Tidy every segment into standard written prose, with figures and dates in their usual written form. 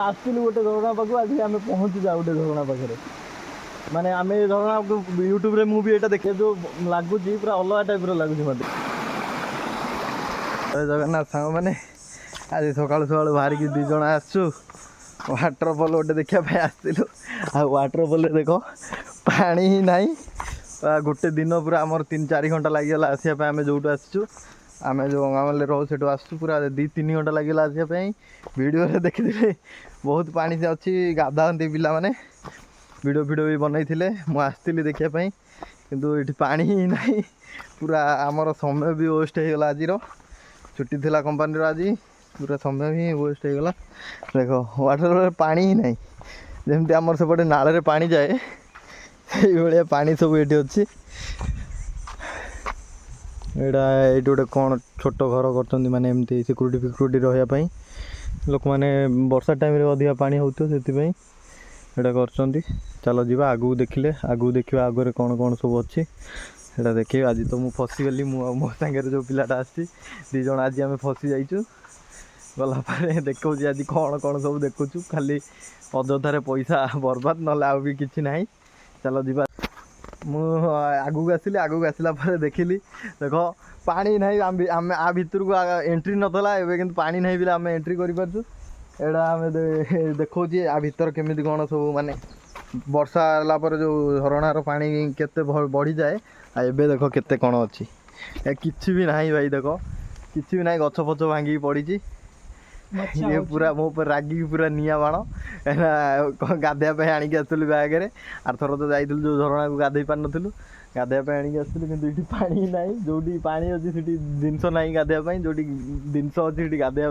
आसलु गोटे झरणा पाखु आज आम पहुँचु जा गोटे झरणा पाखे माने आम झरणा यूट्यूब रे मुवी एटा देखे जो लगुच पूरा अलग टाइप लगुच मत जगन्नाथ सांग मैंने आज सकाल सकाल बाहर की दिज आसचु वाटरफल गोटे देखापी आसलु आ वाटरफल देख पानी ही ना गोटे दिन पूरा आमर 3-4 घंटा लगिगला आसापी आम जो आसचु आम जो गंगामाल रो से आसचु पूरा 2-3 घंटा लगिगला आसापी वीडियो देखी बहुत पानी से अच्छी गाधाती पिला माने वीडियो भी बनई मुझे देखापी किंतु ये पानी ही ना पूरा आमर समय भी वेस्ट होगा आज छुट्टी थी कंपानी आज पूरा समय भी वेस्ट होगा देख वाटर पानी ही ना जमती आमर सेपटे नाल पानी जाए से पानी सब ये अच्छी यहाँ गोटे कौन छोट घर कर माने एमती सिक्यूरीटी फिक्यूरीटी रही लोक मैंने वर्षा टाइम रे अधिका पानी होती से यहाँ कर चलो जीवा आगू देखिले आगू देखा आगे कौन कौन सब अच्छी सेटा देखिए आज तो मुझे फसीगली मो सागर जो पिलाटा आसी दीज आज आम फसी जाइचु गलापर देखा आज कौन कौन सब देखुचु खाली अଯଥାରେ पैसा बर्बाद ना आउ भी किसी ना चलो जीवा मु आगू आसली आगू आसला देखिली देख पानी ना आम आ भितर को एंट्री नाला एवं कि पानी ना भी आम एंट्री कर आम देखा आ भितर केमी कौन सब माने वर्षा आलापर जो झरणार पानी केते बढ़ी जाए एबे देख केते कौन अच्छी किसी भी ना भाई देख किसी भी ना गछ फच भांगी पड़ी ये पूरा मो पर रागिक पूरा निया बाण गाधेवाई आणिक आसलु बैगे आर थर तो जाइलु जो झरणा को गाधे पार नु गाधेवाई आणिक आसलु कि ये पानी ना जो पानी अच्छी से जिनस ना गाधेवाई जो जिनस अच्छी गाधे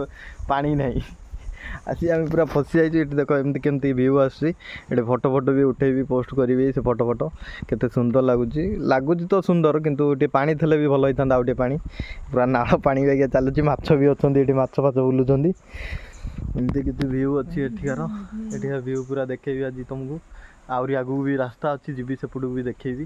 पानी ना आसी आम पूरा फसी जाइए देख एमती केमती व्यू आसी फोटो फोटो भी उठे पोस्ट करी से फोटो फोटो केते सुंदर लगुच तो सुंदर किंतु ये पानी थे भी भल होता आउ पानी पूरा नाल पानी बागिया चलुची माछ भी अच्छा ये माछ फाछ बुलूँ एमती किसी व्यू अच्छी एठिका व्यू पूरा देखेबी आज तुमको आहरी आगू भी रास्ता अच्छी जी सेपट भी देखेबी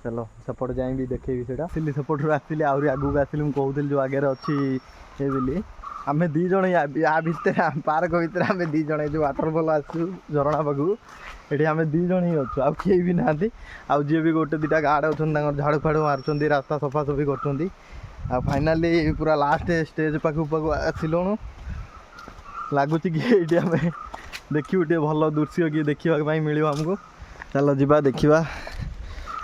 चलो सेपट जाए भी देखेबी से सेपट आसली आहरी आगू आसली कहूली जो आगे अच्छी ये बोली आम दीज या भितर पार्क भितर आम दीज जो वाटरफल आसू झरणा पाखु ये आम दीज ही अच्छु आउ किए भी ना आउ जी भी गोटे दुटा गार्ड अच्छा झाड़ू फाड़ू मार्च रास्ता सफासफी कर फाइनाली पूरा लास्ट स्टेज पाखु पाखु आसिलुणु लगुच कि ये आम देखू टे भल दृश्य कि देखा मिल आमको चलो जीवा देखा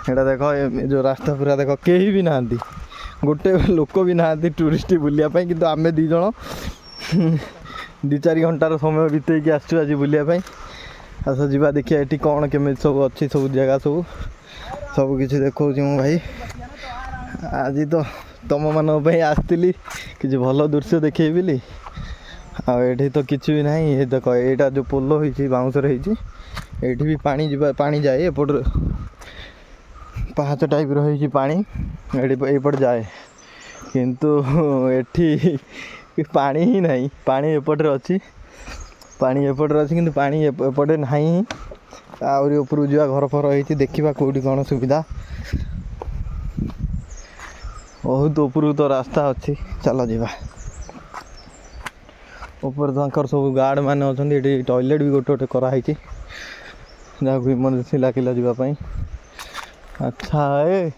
यहाँ देख जो रास्ता पूरा देख कहीं भी ना गोटे लोक भी ना टूरिस्ट बुलायापी कि आम दीज 2-4 घंटार समय बीतई आसचु आज बुलायापी आस जा देखिए ये कौन केमी सब अच्छी सब जगह सब किसी देखा मु भाई आज तो तुम मान आसती कि भल दृश्य देखे बोली आठी तो किसी भी ना ये देख यहाँ जो पोल हो बाउंसर ये भी पानी जाए एपट पाहाच टाइप रही पानी एपट जाए किंतु एठी पानी ही नहीं पानी एपटे अच्छी पानी एपटे अच्छी किंतु पानी एपटे ना आहरी उपरू जा घर फर हो देखा कौटी कौन सुविधा बहुत उपरू तो रास्ता अच्छी चलो जीवा ऊपर सब गार्ड मैंने अच्छा टॉयलेट भी गोटे गोटे कराई जहाँ इमरजेंसी लागिला जावाई अच्छा ए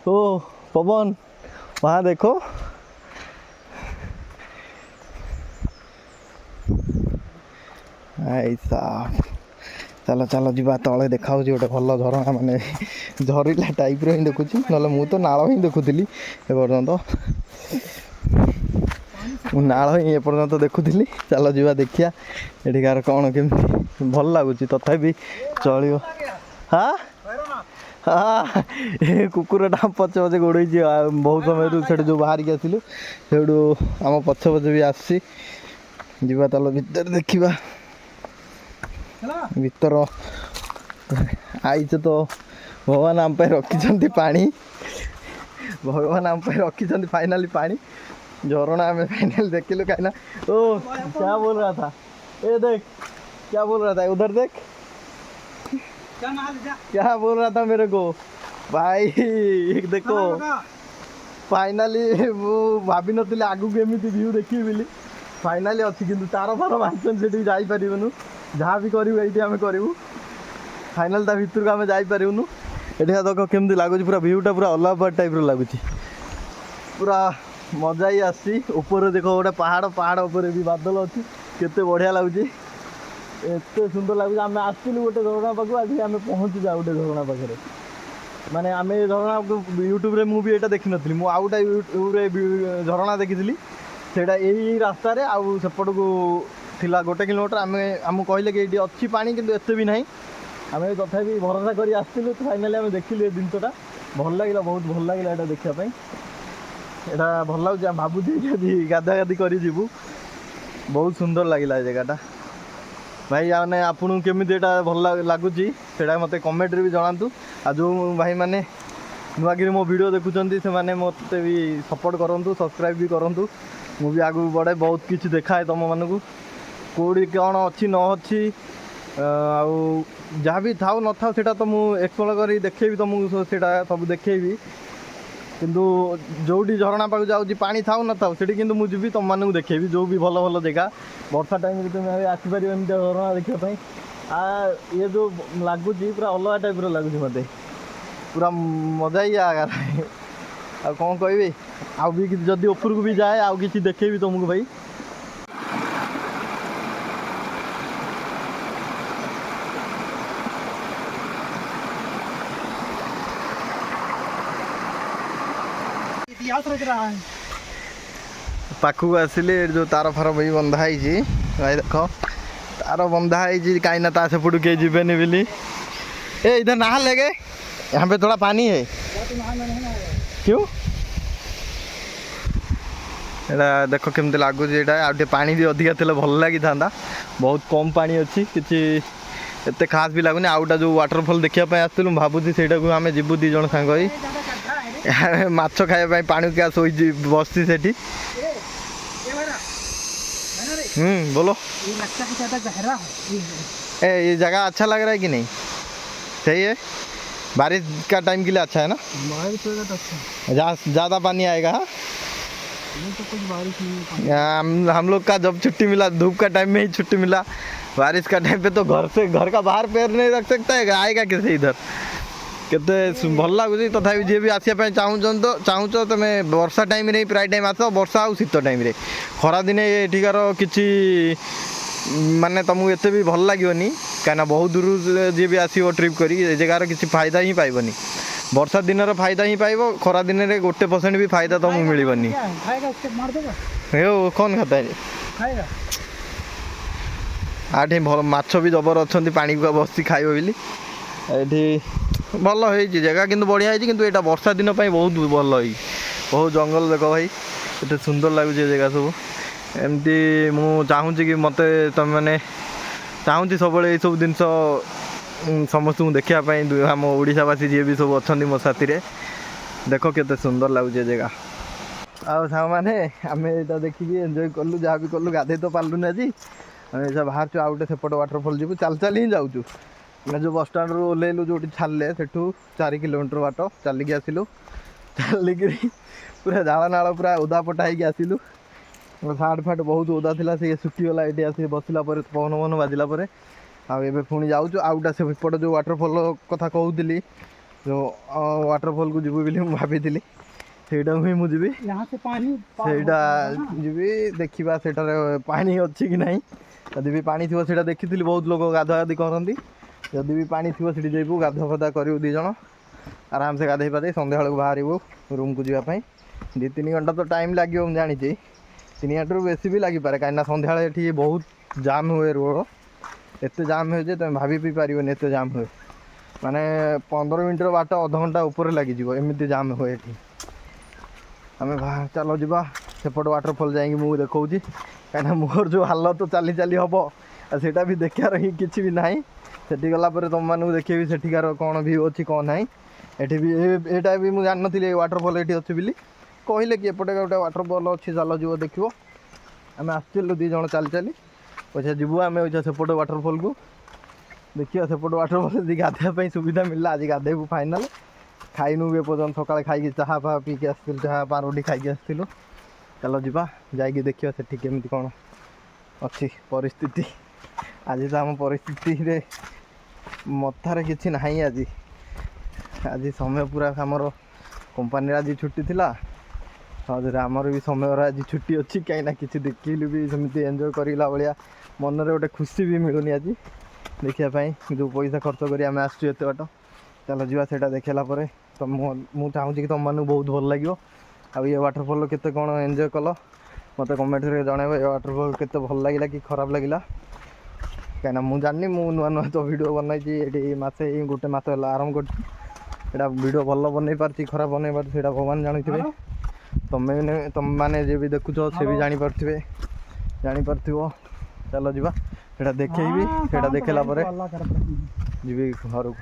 ओ पवन वहाँ देखो ऐसा चलो चलो जीवा तले देखा गोटे भल झरणा माने झरिला टाइप रो ही देखुची ना मु तो नाल ही देखुली एपर्यंत नाल ही एपर्यंत देखुली चलो जीवा देखिया एଠିकार कौन केमती भल लगुच तथापि चलो हाँ हाँ ये कुकुरटा पचे पचे गोड़े बहुत समय से जो बाहर की आसलु से आम पचे पचे भी आसी जीवा चलो भीतर देखा भीतर आईच तो भगवान आम रखी पानी भगवान आम रखी फाइनाली पानी झरणा आम फाइनाली देखिलु कहीं ओ क्या बोल रहा था ए देख क्या बोल रहा था उधर देख क्या बोल रहा था मेरे को भाई देखो फाइनाली वो भाभी नी आगू एमती व्यू देखी बोली फाइनाली अच्छी कि तार फार बांधुन से जापरूँ जहाँ भी करूँ ये आम करूँ फाइनाल ता भितर को आम जापरूँ ये देख केमती लगुच पूरा भ्यूटा पूरा अलग टाइप लगुच पूरा मजा ही आसी ऊपर देख गोटे पहाड़ पहाड़ ऊपर भी बादल अच्छी केते बढ़िया लगुच एत सुंदर लगुच आम आसलु गोटे झरणा पाक आज आम पहुँची जा गोटे झरणा पाखे माने आम झरणा यूट्यूब मुझे यहाँ देखी नी मुझे आउ गोटे यूट्यूब झरणा देखी सेटा यही रास्ता आउ सेपट को थिला 1 किलोमीटर आम आमको कहले कि ये अच्छी पानी किंतु एत भी ना आम तथापि भरोसा कर आसलु फाइनाली आम देखिलु ये जिनटा भल लगे बहुत भल लगे यहाँ देखापी यहाँ भल लगे भावुँ गाधा गाधी कर बहुत सुंदर लगे जगहटा भाई मैंने आपको केमी यहाँ भल लगुच से मत कमेंट भी जनातु आ जो भाई मैंने नुआगिरी मो वीडियो देखुं से मैंने मत भी सपोर्ट करूँ सब्सक्राइब भी करूँ मुझे आगू बढ़े बहुत किसी देखाए तुम मानक कौड़ी कौन अच्छी न अच्छी जहाँ भी थाउ न था तो मुझे एक्सप्लोर कर देखेबी तुमको सेटा सब देखेबी किंतु जोटी झरणा पाक जाऊँगी पानी थाउ न था सेठी किंतु मुझे भी तुम मानक देखेबी जो भी भल भल जगह वर्षा टाइम तुम आसपार एम झरणा देखापी ये जो लगुच पूरा अलग टाइप लगुच मत पूरा मजा ही आ कौन कह आउ भी जदि ऊपर को भी जाए आउ कि देखेबी तुमको भाई पाखक आसिले जो तार फार भी बंधा है भाई देख तार बंधा है कहीं ता सेपटू कहीं जीवेनि बोली ए इधर नहा लेगे यहाँ पे थोड़ा पानी है क्यों एटा देख केमती लगुच यहाँ आगे पानी भी अधिका थे भल लगी था बहुत कम पानी अच्छी किसी एत खास भी लगुनि आउटा जो वाटरफॉल देखापी आसलु भावुँ से आम जीवु 2 जन सांग माछ खाया पानी क्या शोची बसती सेठी बोलो ये जगह अच्छा लग रहा है कि नहीं सही है बारिश का टाइम के लिए अच्छा है ना जहाँ ज़्यादा पानी आएगा तो कुछ बारिश नहीं हम लोग का जब छुट्टी मिला धूप का टाइम में ही छुट्टी मिला बारिश का टाइम पे तो घर का बाहर पैर नहीं रख सकता है आएगा कैसे इधर केते भल लगुच तथापि जी भी आसापी चाहूँ तो तुम्हें वर्षा टाइम रे प्राय टाइम आस वर्षा आ शीत टाइम रे खरा दिने एठिकार किसी माने तुमको एत भी भल लगे कहीं बहुत दूर जी भी आसो ट्रिप कर जगार किसी फायदा ही पाइबनी वर्षा दिन फायदा ही पाइब खरा दिन में 1% भी फायदा तुमको मिलनी कौन खाता है आठ माछ भी जबर अच्छा पानी को बस खाइब बोली ये भल हो जगह किंतु बढ़िया है किंतु यहाँ वर्षा दिन बहुत भल है बहुत जंगल देख भाई ये सुंदर लगुच जगह सब एमती मुझे कि मत तुम मैंने चाहूँगी सब सब जिन समस्त देखापी आम ओडावासी जी भी सब अच्छा मो साथी देख के सुंदर लगुच जगह आउ साग मैंने आम यहाँ देखिए एंजॉय कलु जहाँ भी कलु गाधे तो पार्लुनि आज आम बाहर आउ गोटे सेपट वाटरफॉल जीवु चल चल ही जाऊँ मैं जो बस स्टाण्ड ओह्लैलु जो छाड़े सेठू 4 किलोमीटर बाट चलिकी आसिलु चलिक पूरा झाड़ नाड़ पूरा ओदा पटा होगी आसिलु सार्ट फाट बहुत ओदा था सी सुखीगला ये आस बसला पवन पवन बाजिला आबे पुणी जाऊँ आउटा सेपट जो वाटरफॉल कथा कहूली जो वाटरफॉल को जीवु बोली भाभी सेटा ही मुझे सेटा जी देखा सेटार पानी अच्छी कि नहीं जदि भी पानी थी से देखी बहुत लोग गाधा गाधी करती जदि भी पानी थी सीटी जाइबू गाधा फदा करूँ 2 जन आराम से गाधे पाधे संध्या बेलू बाहर रूम को जावाई 2-3 घंटा तो टाइम लगे मुझे जानी 3 घंटा बेसी भी लगी पारे कहीं संध्या ये बहुत जाम हुए रोड एत जाम हुए तुम भाभी पी पार एत जाम हुए माने 15 मिनट बाट अध घंटा ऊपर लगी एमती जाम हुए ये आम चलो जा सेपट वाटरफॉल जाकि मुझे देखी कहीं मोर जो हालत तो चली चली हम सेटा भी देखार ही किसी भी ना सेठी गलापर तुम मानू देखेबी सेठिकार कौन व्यू अच्छी कौन ना ये भी यहाँ भी मुझे जान नी वाटरफॉल ये अच्छी बोली कहले कि एपटे गोटे वाटरफॉल अच्छी चल जीव देख आम आसलु 2 जन चली चली पैसा जीवु आम सेपट वाटरफॉल को देखिए सेपट वाटरफॉल गाधेवाई सुविधा मिलला आज गाधेबू फाइनाल खाइनु भी एपर्तन सकाଳେ खाई चाहा फा पीके आसलु चाहा पारोटी खाई आसलु चलो जा देखिए सेठी केमती कौन ଅଛି ପରିସ୍ଥିତି। ଆଜି ତ ଆମ ପରିସ୍ଥିତିରେ ମଥାରେ କିଛି ନାହିଁ। ଆଜି ସମୟ ପୁରା ଆମର କମ୍ପାନୀରେ ଆଜି ଛୁଟି ଥିଲା, ସହଜରେ ଆମର ବି ସମୟର ଆଜି ଛୁଟି ଅଛି। କାହିଁକିନା କିଛି ଦେଖିଲୁ ବି ସେମିତି ଏନ୍ଜୟ କରିଲା ଭଳିଆ ମନରେ ଗୋଟେ ଖୁସି ବି ମିଳୁନି ଆଜି ଦେଖିବା ପାଇଁ। ଯେଉଁ ପଇସା ଖର୍ଚ୍ଚ କରି ଆମେ ଆସୁଛୁ ଏତେ ବାଟ, ଚାଲ ଯିବା ସେଇଟା ଦେଖିଲା ପରେ ତ ମୁଁ ଚାହୁଁଛି କି ତୁମମାନଙ୍କୁ ବହୁତ ଭଲ ଲାଗିବ। ଆଉ ଏ ୱାଟରଫଲ୍ କେତେ କ'ଣ ଏନ୍ଜୟ କଲ ମୋତେ କମେଣ୍ଟରେ ଜଣାଇବ। ଏ ୱାଟରଫଲ୍ କେତେ ଭଲ ଲାଗିଲା କି ଖରାପ ଲାଗିଲା, କାହିଁକିନା ମୁଁ ଜାଣିନି। ମୁଁ ନୂଆ ନୂଆ ତ ଭିଡ଼ିଓ ବନାଇଛି ଏଠି ଗୋଟେ ମାସ ହେଲା ଆରମ୍ଭ କରିଛି। ଏଇଟା ଭିଡ଼ିଓ ଭଲ ବନେଇ ପାରୁଛି ଖରାପ ବନେଇ ପାରୁଛି ସେଇଟା ଭଗବାନ ଜାଣିଥିବେ। ତମେମାନେ ଯିଏ ବି ଦେଖୁଛ ସେ ବି ଜାଣିପାରୁଥିବ। ଚାଲ ଯିବା, ସେଇଟା ଦେଖେଇବି। ସେଇଟା ଦେଖେଇଲା ପରେ ଯିବି ଘରକୁ।